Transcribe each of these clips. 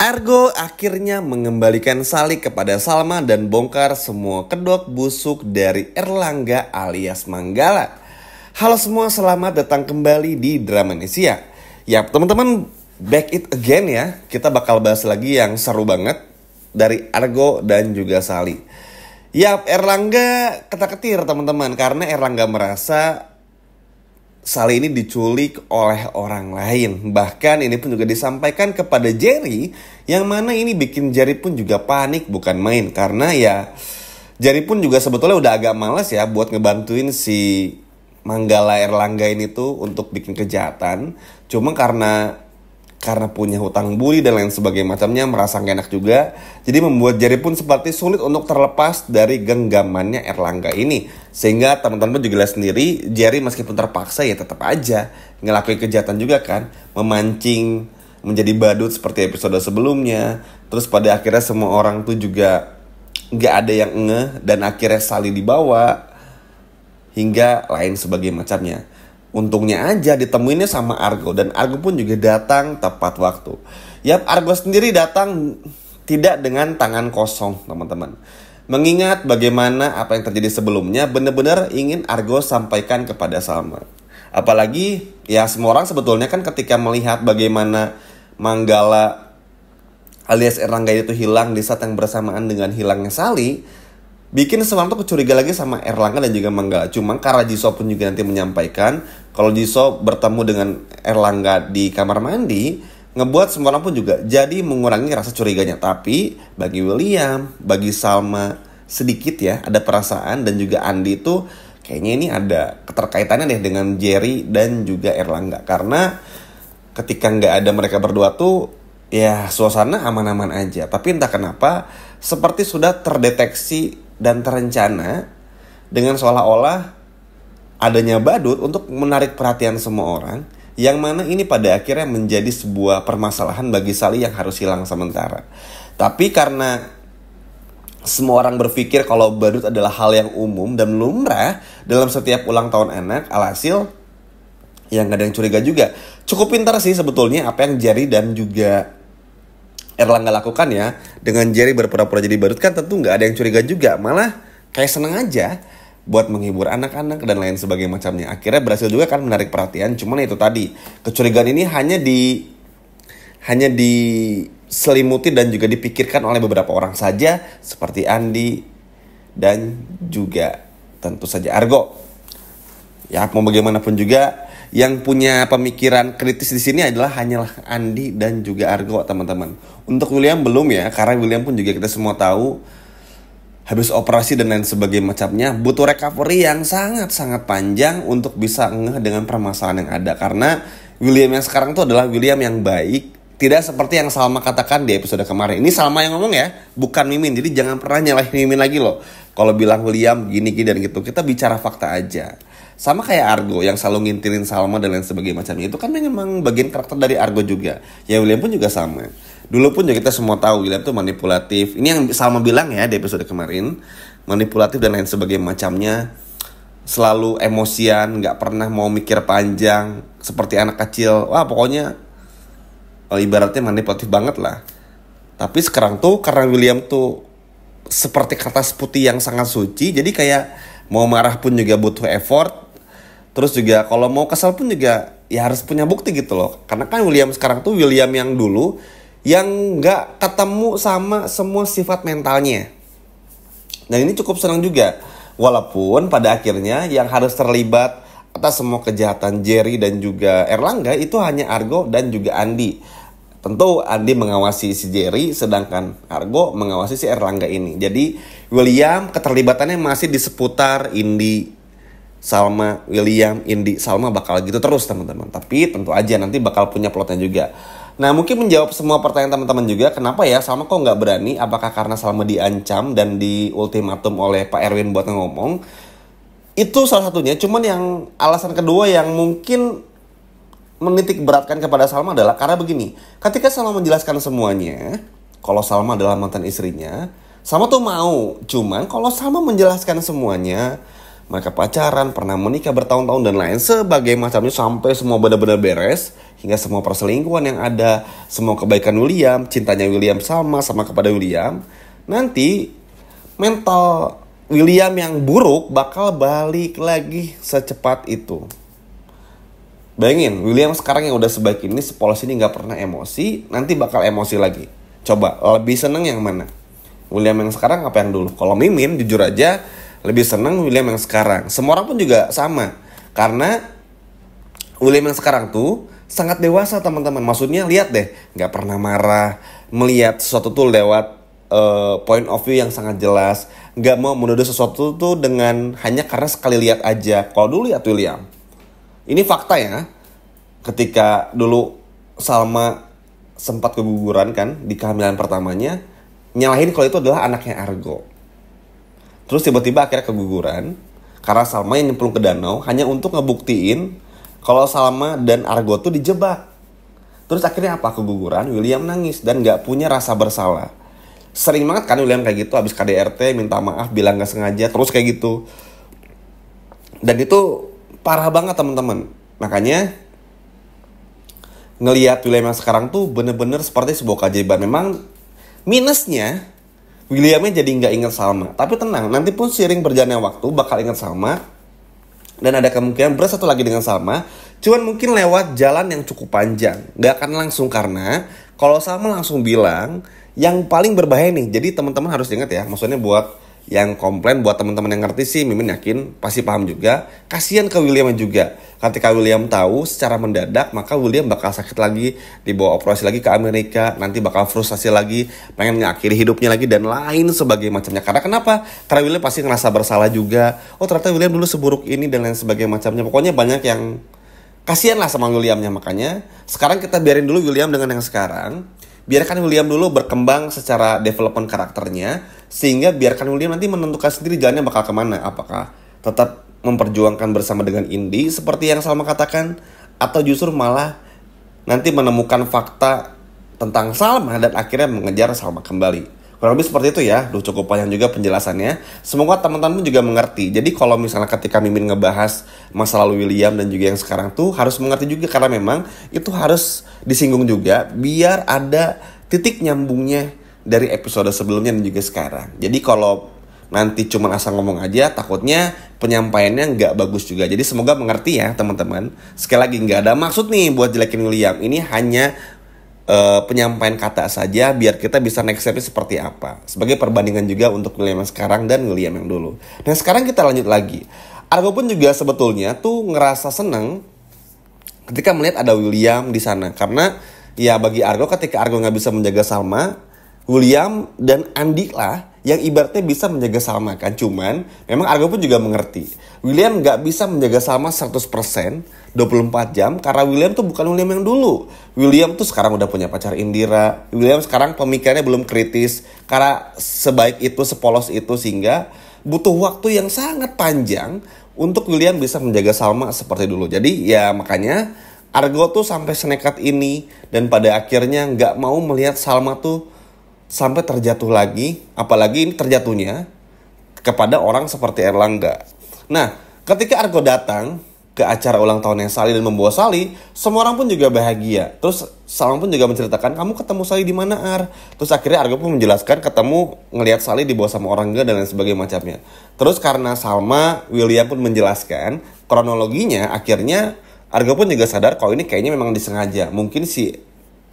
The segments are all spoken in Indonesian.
Argo akhirnya mengembalikan Sally kepada Salma dan bongkar semua kedok busuk dari Erlangga alias Manggala. Halo semua, selamat datang kembali di Dramanesia. Ya teman-teman, back it again ya. Kita bakal bahas lagi yang seru banget dari Argo dan juga Sally. Ya, Erlangga ketar-ketir teman-teman, karena Erlangga merasa Sally ini diculik oleh orang lain. Bahkan ini pun juga disampaikan kepada Jerry, yang mana ini bikin Jerry pun juga panik bukan main. Karena ya Jerry pun juga sebetulnya udah agak malas ya buat ngebantuin si Manggala Erlangga ini tuh untuk bikin kejahatan. Cuma karena punya hutang budi dan lain sebagainya macamnya, merasa gak enak juga. Jadi membuat Jerry pun seperti sulit untuk terlepas dari genggamannya Erlangga ini. Sehingga teman-teman juga lihat sendiri, Jerry meskipun terpaksa ya tetap aja ngelakuin kejahatan juga kan. Memancing menjadi badut seperti episode sebelumnya. Terus pada akhirnya semua orang tuh juga gak ada yang ngeh, dan akhirnya Sally dibawa hingga lain sebagainya macamnya. Untungnya aja ditemuinnya sama Argo, dan Argo pun juga datang tepat waktu. Yap, Argo sendiri datang tidak dengan tangan kosong teman-teman. Mengingat bagaimana apa yang terjadi sebelumnya, benar-benar ingin Argo sampaikan kepada Salma. Apalagi ya semua orang sebetulnya kan ketika melihat bagaimana Manggala alias Erlangga itu hilang di saat yang bersamaan dengan hilangnya Sally, bikin semua orang tuh curiga lagi sama Erlangga dan juga Manggala. Cuma karena Jisoo pun juga nanti menyampaikan kalau Jisoo bertemu dengan Erlangga di kamar mandi, ngebuat semua orang pun juga jadi mengurangi rasa curiganya. Tapi bagi William, bagi Salma sedikit ya ada perasaan, dan juga Andi tuh kayaknya ini ada keterkaitannya deh dengan Jerry dan juga Erlangga. Karena ketika nggak ada mereka berdua tuh ya suasana aman-aman aja. Tapi entah kenapa seperti sudah terdeteksi dan terencana dengan seolah-olah adanya badut untuk menarik perhatian semua orang, yang mana ini pada akhirnya menjadi sebuah permasalahan bagi Sally yang harus hilang sementara. Tapi karena semua orang berpikir kalau badut adalah hal yang umum dan lumrah dalam setiap ulang tahun anak, alhasil yang gak ada yang curiga juga. Cukup pintar sih sebetulnya apa yang Jerry dan juga Erlangga lakukan ya. Dengan Jerry berpura-pura jadi badut kan tentu gak ada yang curiga juga. Malah kayak seneng aja buat menghibur anak-anak dan lain sebagainya macamnya. Akhirnya berhasil juga kan menarik perhatian. Cuman itu tadi, kecurigaan ini hanya diselimuti dan juga dipikirkan oleh beberapa orang saja, seperti Andi dan juga tentu saja Argo. Ya mau bagaimanapun juga, yang punya pemikiran kritis di sini adalah hanyalah Andi dan juga Argo teman-teman. Untuk William belum ya, karena William pun juga kita semua tahu habis operasi dan lain sebagainya macamnya, butuh recovery yang sangat-sangat panjang untuk bisa ngeh dengan permasalahan yang ada. Karena William yang sekarang itu adalah William yang baik, tidak seperti yang Salma katakan di episode kemarin. Ini Salma yang ngomong ya, bukan Mimin. Jadi jangan pernah nyalahin Mimin lagi loh kalau bilang William gini dan gitu. Kita bicara fakta aja. Sama kayak Argo yang selalu ngintilin Salma dan lain sebagainya macamnya. Itu kan memang bagian karakter dari Argo juga. Ya William pun juga sama. Dulu pun juga kita semua tahu William tuh manipulatif. Ini yang Salma bilang ya di episode kemarin. Manipulatif dan lain sebagainya macamnya. Selalu emosian, gak pernah mau mikir panjang. Seperti anak kecil. Wah pokoknya ibaratnya manipulatif banget lah. Tapi sekarang tuh karena William tuh seperti kertas putih yang sangat suci. Jadi kayak mau marah pun juga butuh effort. Terus juga kalau mau kesal pun juga ya harus punya bukti gitu loh. Karena kan William sekarang tuh William yang dulu yang gak ketemu sama semua sifat mentalnya. Dan ini cukup senang juga. Walaupun pada akhirnya yang harus terlibat atas semua kejahatan Jerry dan juga Erlangga itu hanya Argo dan juga Andi. Tentu Andi mengawasi si Jerry, sedangkan Argo mengawasi si Erlangga ini. Jadi William keterlibatannya masih di seputar Indi, Salma, William, Indi, Salma bakal gitu terus teman-teman. Tapi tentu aja nanti bakal punya plotnya juga. Nah mungkin menjawab semua pertanyaan teman-teman juga, kenapa ya Salma kok nggak berani? Apakah karena Salma diancam dan di ultimatum oleh Pak Erwin buat ngomong? Itu salah satunya. Cuman yang alasan kedua yang mungkin menitik beratkan kepada Salma adalah karena begini. Ketika Salma menjelaskan semuanya, kalau Salma adalah mantan istrinya, Salma tuh mau. Cuman kalau Salma menjelaskan semuanya, mereka pacaran, pernah menikah bertahun-tahun dan lain sebagai macamnya sampai semua benar-benar beres, hingga semua perselingkuhan yang ada, semua kebaikan William, cintanya William sama kepada William, nanti mental William yang buruk bakal balik lagi secepat itu. Bayangin, William sekarang yang udah sebaik ini, sepolos ini gak pernah emosi, nanti bakal emosi lagi. Coba, lebih seneng yang mana? William yang sekarang apa yang dulu? Kalau Mimin, jujur aja, lebih seneng William yang sekarang. Semua orang pun juga sama. Karena William yang sekarang tuh sangat dewasa teman-teman. Maksudnya lihat deh, gak pernah marah, melihat sesuatu tuh lewat point of view yang sangat jelas. Gak mau menuduh sesuatu tuh dengan hanya karena sekali lihat aja. Kalau dulu lihat William, ini fakta ya, ketika dulu Salma sempat keguguran kan di kehamilan pertamanya, nyalahin kalau itu adalah anaknya Argo. Terus tiba-tiba akhirnya keguguran karena Salma yang nyemplung ke danau hanya untuk ngebuktiin kalau Salma dan Argo tuh dijebak. Terus akhirnya apa? Keguguran, William nangis dan gak punya rasa bersalah. Sering banget kan William kayak gitu, habis KDRT minta maaf, bilang gak sengaja, terus kayak gitu. Dan itu parah banget teman-teman. Makanya ngelihat William yang sekarang tuh bener-bener seperti sebuah keajaiban. Memang minusnya Williamnya jadi nggak ingat Salma. Tapi tenang, nanti pun seiring berjalannya waktu bakal ingat Salma. Dan ada kemungkinan bersatu lagi dengan Salma. Cuman mungkin lewat jalan yang cukup panjang. Gak akan langsung karena kalau Salma langsung bilang yang paling berbahaya nih. Jadi teman-teman harus ingat ya. Maksudnya buat yang komplain, buat teman-teman yang ngerti sih, Mimin yakin pasti paham juga. Kasian ke William juga. Ketika William tahu secara mendadak, maka William bakal sakit lagi, dibawa operasi lagi ke Amerika, nanti bakal frustasi lagi, pengen mengakhiri hidupnya lagi dan lain sebagainya macamnya. Karena kenapa? Karena William pasti ngerasa bersalah juga. Oh ternyata William dulu seburuk ini dan lain sebagainya macamnya. Pokoknya banyak yang kasian lah sama Williamnya. Makanya sekarang kita biarin dulu William dengan yang sekarang. Biarkan William dulu berkembang secara development karakternya, sehingga biarkan William nanti menentukan sendiri jalannya bakal kemana. Apakah tetap memperjuangkan bersama dengan Indi seperti yang Salma katakan, atau justru malah nanti menemukan fakta tentang Salma dan akhirnya mengejar Salma kembali. Kurang lebih seperti itu ya. Cukup panjang juga penjelasannya. Semoga teman-teman juga mengerti. Jadi kalau misalnya ketika Mimin ngebahas masa lalu William dan juga yang sekarang tuh harus mengerti juga, karena memang itu harus disinggung juga biar ada titik nyambungnya dari episode sebelumnya dan juga sekarang. Jadi kalau nanti cuma asal ngomong aja, takutnya penyampaiannya nggak bagus juga. Jadi semoga mengerti ya teman-teman. Sekali lagi, nggak ada maksud nih buat jelekin William. Ini hanya penyampaian kata saja biar kita bisa next step seperti apa. Sebagai perbandingan juga untuk William yang sekarang dan William yang dulu. Dan sekarang kita lanjut lagi. Argo pun juga sebetulnya tuh ngerasa seneng ketika melihat ada William di sana. Karena ya bagi Argo, ketika Argo nggak bisa menjaga Salma, William dan Andi lah yang ibaratnya bisa menjaga Salma kan. Cuman memang Argo pun juga mengerti William gak bisa menjaga Salma 100% 24 jam. Karena William tuh bukan William yang dulu. William tuh sekarang udah punya pacar Indira. William sekarang pemikirannya belum kritis. Karena sebaik itu, sepolos itu, sehingga butuh waktu yang sangat panjang untuk William bisa menjaga Salma seperti dulu. Jadi ya makanya Argo tuh sampai senekat ini. Dan pada akhirnya gak mau melihat Salma tuh sampai terjatuh lagi, apalagi ini terjatuhnya kepada orang seperti Erlangga. Nah, ketika Argo datang ke acara ulang tahunnya Sally dan membawa Sally, semua orang pun juga bahagia. Terus Salma pun juga menceritakan, kamu ketemu Sally di mana Ar? Terus akhirnya Argo pun menjelaskan ketemu ngelihat Sally dibawa sama orang enggak dan lain sebagainya macamnya. Terus karena Salma, William pun menjelaskan kronologinya, akhirnya Argo pun juga sadar kalau ini kayaknya memang disengaja. Mungkin si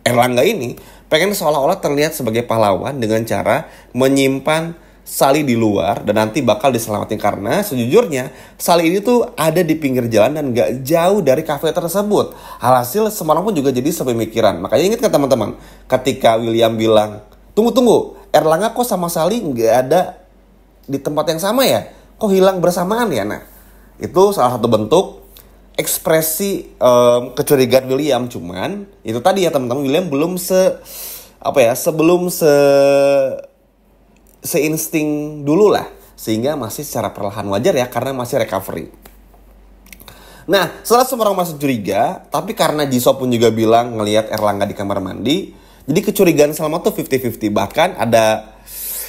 Erlangga ini pengen seolah-olah terlihat sebagai pahlawan dengan cara menyimpan Sally di luar dan nanti bakal diselamatin. Karena sejujurnya Sally ini tuh ada di pinggir jalan dan gak jauh dari kafe tersebut. Alhasil semua orang pun juga jadi sepemikiran. Makanya ingat kan teman-teman, ketika William bilang, tunggu, Erlangga kok sama Sally gak ada di tempat yang sama ya? Kok hilang bersamaan ya? Nah, itu salah satu bentuk ekspresi kecurigaan William. Cuman itu tadi ya teman-teman, William belum seinsting dulu lah, sehingga masih secara perlahan, wajar ya karena masih recovery. Nah setelah semua orang masih curiga, tapi karena Jisoo pun juga bilang ngelihat Erlangga di kamar mandi, jadi kecurigaan Salma tuh 50-50. Bahkan ada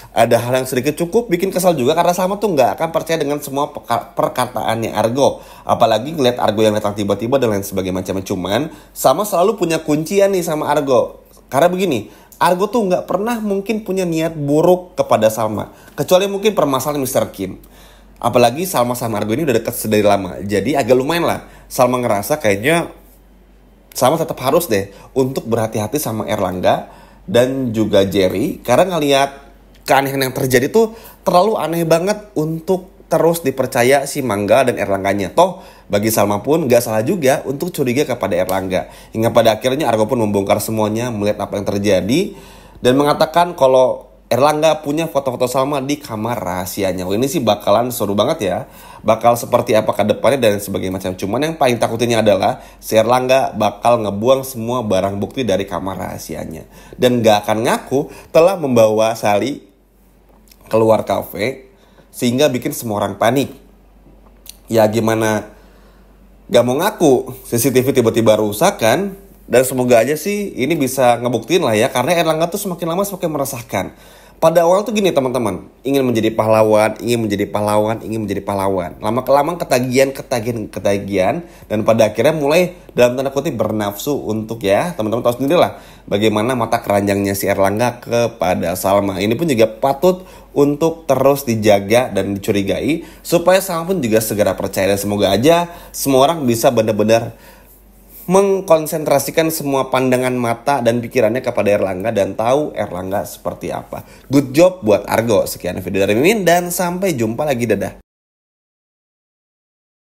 Ada hal yang sedikit cukup bikin kesal juga karena Salma tuh nggak akan percaya dengan semua perkataannya Argo. Apalagi ngeliat Argo yang datang tiba-tiba dan lain sebagainya macam. Cuman Salma selalu punya kuncian nih sama Argo. Karena begini, Argo tuh nggak pernah mungkin punya niat buruk kepada Salma. Kecuali mungkin permasalahan Mr. Kim. Apalagi Salma sama Argo ini udah deket sedari lama. Jadi agak lumayan lah. Salma ngerasa kayaknya Salma tetap harus deh untuk berhati-hati sama Erlangga dan juga Jerry. Karena ngelihat keanehan yang terjadi tuh terlalu aneh banget untuk terus dipercaya si Mangga dan Erlangganya. Toh bagi Salma pun gak salah juga untuk curiga kepada Erlangga. Hingga pada akhirnya Argo pun membongkar semuanya, melihat apa yang terjadi dan mengatakan kalau Erlangga punya foto-foto Salma di kamar rahasianya. Ini sih bakalan seru banget ya. Bakal seperti apa ke depannya dan sebagainya macam. Cuman yang paling takutinnya adalah si Erlangga bakal ngebuang semua barang bukti dari kamar rahasianya. Dan gak akan ngaku telah membawa Sally keluar kafe sehingga bikin semua orang panik. Ya gimana gak mau ngaku, CCTV tiba-tiba rusak kan. Dan semoga aja sih ini bisa ngebuktiin lah ya. Karena Erlangga tuh semakin lama semakin meresahkan. Pada awal tuh gini teman-teman, ingin menjadi pahlawan, ingin menjadi pahlawan, ingin menjadi pahlawan. Lama-kelamaan ketagihan, dan pada akhirnya mulai dalam tanda kutip bernafsu untuk ya, teman-teman tahu sendiri lah bagaimana mata keranjangnya si Erlangga kepada Salma. Ini pun juga patut untuk terus dijaga dan dicurigai supaya Salma pun juga segera percaya. Dan semoga aja semua orang bisa benar-benar mengkonsentrasikan semua pandangan mata dan pikirannya kepada Erlangga dan tahu Erlangga seperti apa. Good job buat Argo. Sekian video dari Mimin dan sampai jumpa lagi, dadah.